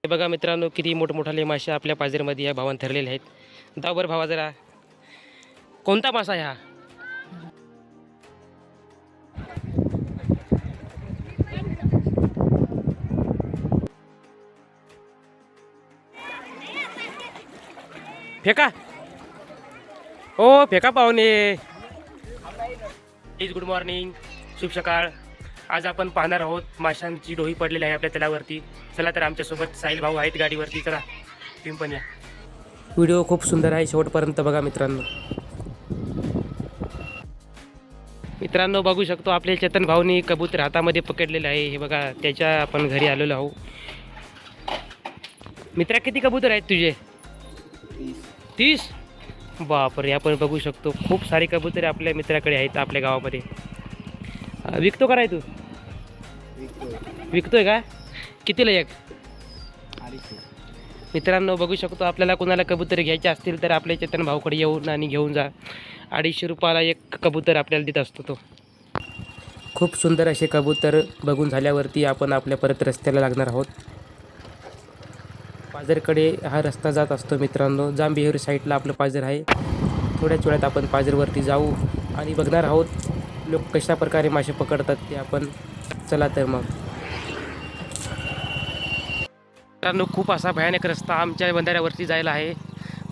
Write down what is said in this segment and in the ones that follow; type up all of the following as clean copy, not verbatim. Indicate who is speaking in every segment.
Speaker 1: हे बघा मित्रांनो, किती मोठमोठाले मासे आपल्या पाजेरमध्ये या भावान ठरलेले आहेत. दावर भावा जरा, कोणता मासा आहे हा? फेका हो, फेका पाहुणे. गुड मॉर्निंग, शुभ सकाळ. आज आपण पाहणार आहोत माशांची डोही पडलेली आहे आपल्या तलावरती. चला तर आमच्यासोबत साहिल भाऊ आहेत गाडीवरती. चला तुम्ही पण या. व्हिडिओ खूप सुंदर आहे, शेवटपर्यंत बघा मित्रांनो. मित्रांनो बघू शकतो आपले चेतन भाऊनी कबूतर हातामध्ये पकडलेलं आहे. हे बघा, त्याच्या आपण घरी आलेलो आहोत. मित्रा, किती कबूतर आहेत तुझे? 30. बापरे, आपण बघू शकतो खूप सारे कबूतर आपल्या मित्राकडे आहेत आपल्या गावामध्ये. विकतो का रे तू? विकतोय का? कितीला एक? मित्रांनो बघू शकतो, आपल्याला कोणाला कबूतर घ्यायचे असतील तर आपल्या चेतन भाऊकडे येऊन आणि घेऊन जा. 250 रुपयाला एक कबूतर आपल्याला देत असतो तो. खूप सुंदर असे कबूतर बघून झाल्यावरती आपण आपल्या परत रस्त्याला लागणार आहोत. पाझरकडे हा रस्ता जात असतो मित्रांनो. जांबिहेर साईडला आपलं पाझर आहे. थोड्याच वेळात आपण पाझरवरती जाऊ आणि बघणार आहोत लोक कशा प्रकारे मासे पकडतात ते आपण. चला तर मग. मित्रांनो खूप असा भयानक रस्ता आमच्या बंधाऱ्यावरती जायला आहे,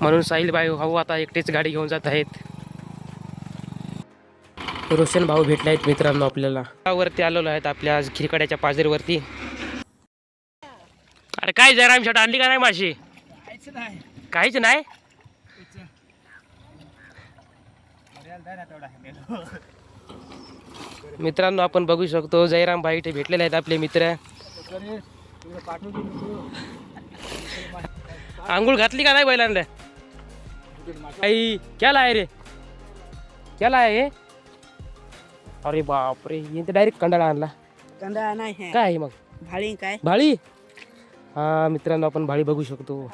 Speaker 1: म्हणून साहिल भाऊ आता एकटेच गाडी घेऊन जात आहेत. रोशन भाऊ भेटले आहेत मित्रांनो आपल्याला. वरती आलेलो आहेत आपल्या आज खिरकड्याच्या पाझरवरती. अरे काय जयराम शेट, आणली का नाही माशी? काहीच नाही. मित्रांनो आपण बघू शकतो जयराम भाई इथे भेटलेले आहेत आपले मित्र. आंघोळ घातली का नाही बैलांना? आई क्या लाय रे, क्या लाय हे? अरे बापरे, हे तर डायरेक्ट कंडाळा आणला.
Speaker 2: कंडाळा नाही
Speaker 1: काय आहे मग?
Speaker 2: भाळी. काय
Speaker 1: भाळी? हा मित्रांनो आपण भाळी बघू शकतो.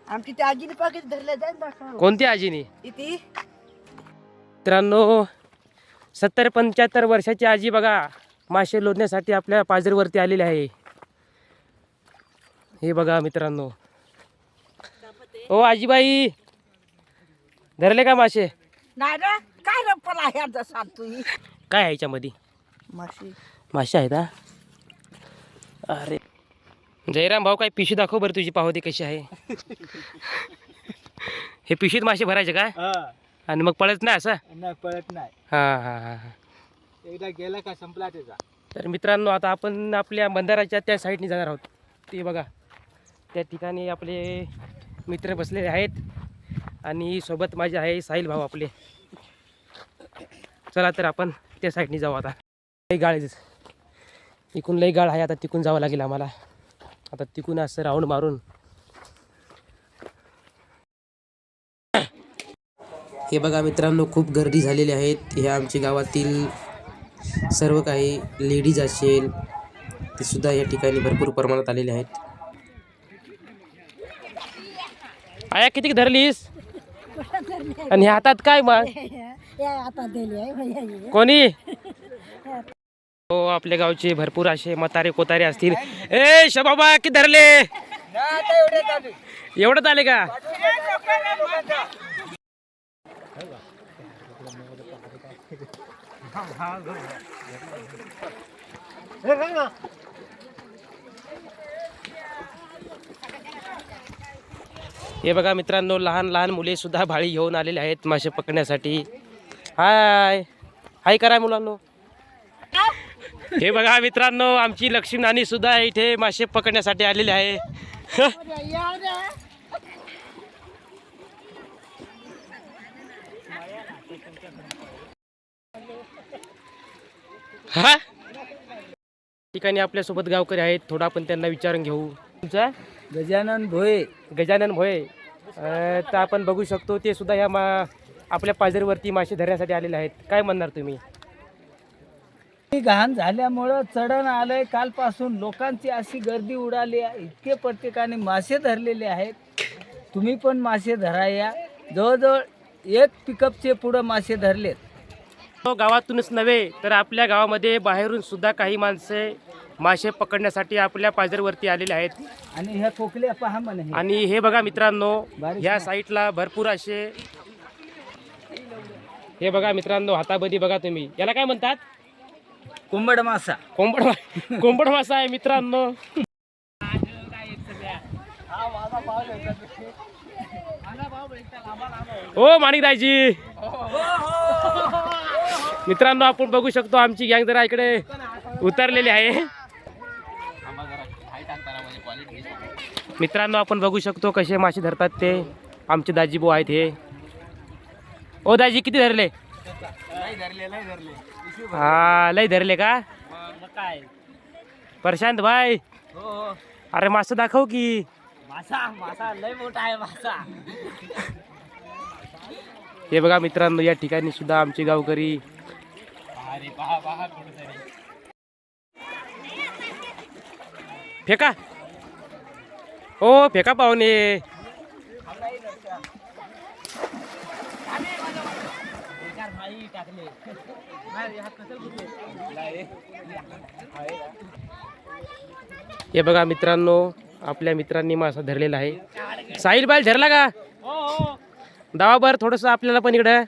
Speaker 2: आमची त्या आजीने पाकिट धरले जाईल.
Speaker 1: कोणत्या आजीने?
Speaker 2: इथे
Speaker 1: मित्रांनो 70-75 वर्षाची आजी बघा मासे लोधण्यासाठी आपल्या पाझरवरती आलेले आहे. हे बघा मित्रांनो. ओ आजीबाई, धरले का मासे?
Speaker 2: नाही रे, काय रप्पल आहे आता सांग तू.
Speaker 1: काय आहे याच्यामध्ये?
Speaker 2: माशी
Speaker 1: मासे आहेत हा. अरे जयराम भाऊ, काय पिशवी दाखव बरं तुझी, पाहू दे कशी आहे. हे पिशवीत मासे भरायचे का? आणि मग पळत नाही असं?
Speaker 3: नाही, पळत नाही.
Speaker 1: हां हां हां हां.
Speaker 3: एकदा गेला का संपला त्याचा.
Speaker 1: तर मित्रांनो आता आपण आपल्या बंधाराच्या त्या साईडने जाणार आहोत. ते बघा त्या ठिकाणी आपले मित्र बसलेले आहेत आणि सोबत माझे आहे साहिल भाऊ आपले. चला तर आपण त्या साईडने जाऊ. आता लई गाळ, इकून लई गाळ आहे. आता तिकून जावं लागेल आम्हाला. आता तिकून असं राऊंड मारून. हे बघा मित्रांनो, खूप गर्दी झालेली आहेत. हे आमच्या गावातील सर्व काही लेडीज असेल ते सुद्धा या ठिकाणी भरपूर प्रमाणात आलेले आहेत. आया किती धरलीस? आणि हातात काय मग? कोणी? हो, आपल्या गावचे भरपूर असे म्हातारे कोतारे असतील. ए शबाबा, किती धरले? एवढंच आले का? हे बघा मित्रांनो, लहान लहान मुले सुद्धा भाळी घेऊन आलेले आहेत मासे पकडण्यासाठी. हाय हाय करा मुलांनो. हे बघा मित्रांनो, आमची लक्ष्मी नानी सुद्धा इथे मासे पकडण्यासाठी आलेली आहे. हा ठिकाणी आपल्यासोबत गावकरी आहेत, थोडा आपण त्यांना विचारून घेऊ. तुमचा
Speaker 3: गजानन भोये.
Speaker 1: गजानन भोये. तर आपण बघू शकतो ते सुद्धा या आपल्या पाझरवरती मासे धरण्यासाठी आलेले आहेत. काय म्हणणार तुम्ही?
Speaker 3: घाण झाल्यामुळं चढण आलंय. कालपासून लोकांची अशी गर्दी उडाली आहे, इतके प्रत्येकाने मासे धरलेले आहेत. तुम्ही पण मासे धराया. जवळजवळ 1 पिकअपचे पुढं मासे धरलेत.
Speaker 1: गावातूनच नव्हे तर आपल्या गावामध्ये बाहेरून सुद्धा काही माणसे मासे पकडण्यासाठी आपल्या पाझरवरती आलेले आहेत.
Speaker 3: आणि ह्या कोकल्या पहा म्हणे
Speaker 1: आणि हे बघा मित्रांनो, ह्या साईडला भरपूर असे, हे बघा मित्रांनो, हातामध्ये बघा तुम्ही, याला काय म्हणतात?
Speaker 3: कुंबड मासा.
Speaker 1: कोंबड मासा आहे मित्रांनो. ओ माणिकदाजी, मित्रांनो आपण बघू शकतो आमची गँग जरा इकडे उतरलेली आहे. मित्रांनो आपण बघू शकतो कसे मासे धरतात ते आमचे दाजीबो आहेत हे. ओ दाजी किती धरले? हा लय धरले का? प्रशांत भाई, अरे मासा दाखव की.
Speaker 3: मासा लय मोठा आहे मासा.
Speaker 1: हे बघा मित्रांनो, या ठिकाणी सुद्धा आमचे गावकरी फेका, हो फेका पाहुणे. हे बघा मित्रांनो, आपल्या मित्रांनी मासा धरलेला आहे. साहिल बाल धरला का? दावा बर थोडस आपल्याला पण इकडं.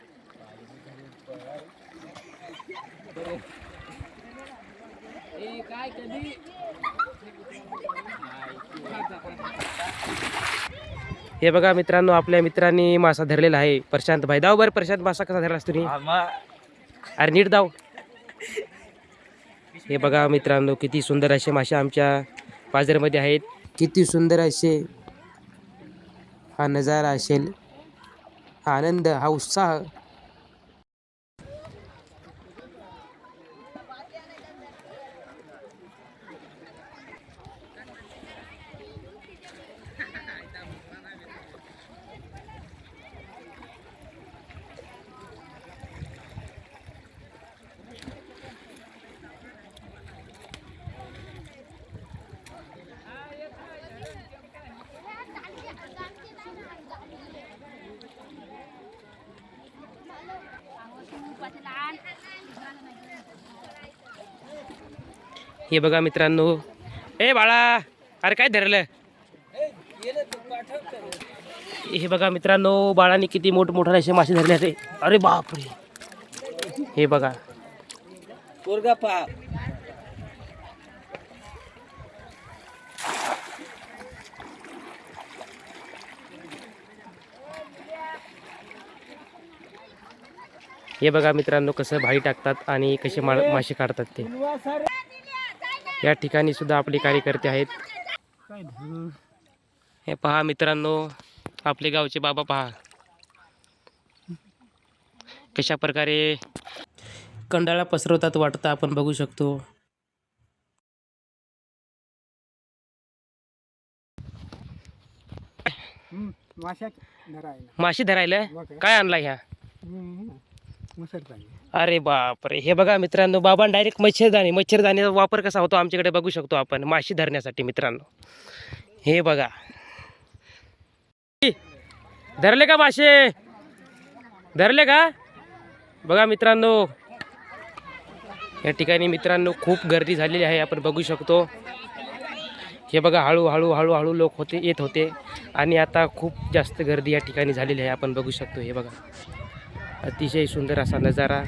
Speaker 1: हे बघा मित्रांनो, आपल्या मित्रांनी मासा धरलेला आहे. प्रशांत भाई, दाव बर प्रशांत, मासा कसा धरलास तुम्ही? अरे नीट दाव. हे बघा मित्रांनो, किती सुंदर असे मासे आमच्या बाजारमध्ये आहेत. किती सुंदर असे हा नजारा असेल, हा आनंद, हा उत्साह. हे बघा मित्रांनो, ए बाळा, अरे काय धरलं? हे बघा मित्रांनो, बाळाने किती मोठमोठे असे मासे धरले आहेत. अरे बापरे, हे बघा
Speaker 3: पोरगा पहा.
Speaker 1: हे बघा मित्रांनो, कसं भाई टाकतात आणि कसे मासे काढतात ते. या ठिकाणी सुद्धा आपले कार्यकर्ते आहेत. हे पहा मित्रांनो, आपले गावचे बाबा पहा कशा प्रकारे कंडाळा पसरवतात वाटतं आपण बघू शकतो. मासे धरायला काय आणला ह्या? अरे बापरे, हे बघा मित्रांनो, बाबा डायरेक्ट मच्छरदाणीचा वापर कसा होतो आमच्याकडे बघू शकतो आपण मासे धरण्यासाठी. मित्रांनो हे बघा, धरले का मासे? धरले का? बघा मित्रांनो, या ठिकाणी मित्रांनो खूप गर्दी झालेली आहे आपण बघू शकतो. हे बघा, हळूहळू लोक येत होते आणि आता खूप जास्त गर्दी या ठिकाणी झालेली आहे आपण बघू शकतो. हे बघा, अतिशय सुंदर असा नजारा.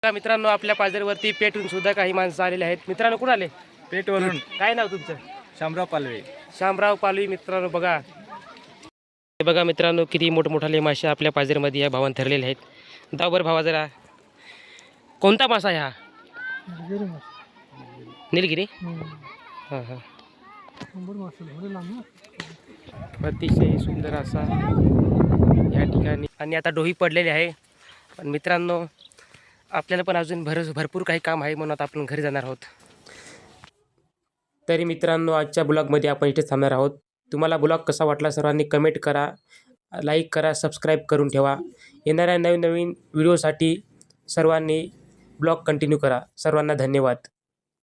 Speaker 1: मित्रांनो, आपल्या पाझरवरती पेटून सुद्धा काही माणसं आलेले आहेत. मित्रांनो कुठं आले?
Speaker 3: पेटवरून.
Speaker 1: काय नाव तुमचं?
Speaker 3: शामराव पालवे.
Speaker 1: शामराव पालवी. मित्रांनो बघा, हे बघा मित्रांनो, किती मोठमोठाले मासे आपल्या पाझरमध्ये या भावान धरलेले आहेत. दावर भावा जरा, कोणता मासा आहे हा? निलगिरी. हां हां, अतिशय सुंदर असा या ठिकाणी. आणि आता डोही पडलेली आहे. पण मित्रांनो, आपल्याला पण अजून भरपूर काही काम आहे म्हणून आता आपण घरी जाणार आहोत. तरी मित्रांनो, आजच्या ब्लॉगमध्ये आपण इथेच थांबणार आहोत. तुम्हाला ब्लॉग कसा वाटला सर्वांनी कमेंट करा, लाईक करा, सबस्क्राईब करून ठेवा. येणाऱ्या नवीन व्हिडिओसाठी सर्वांनी ब्लॉग कंटिन्यू करा. सर्वांना धन्यवाद.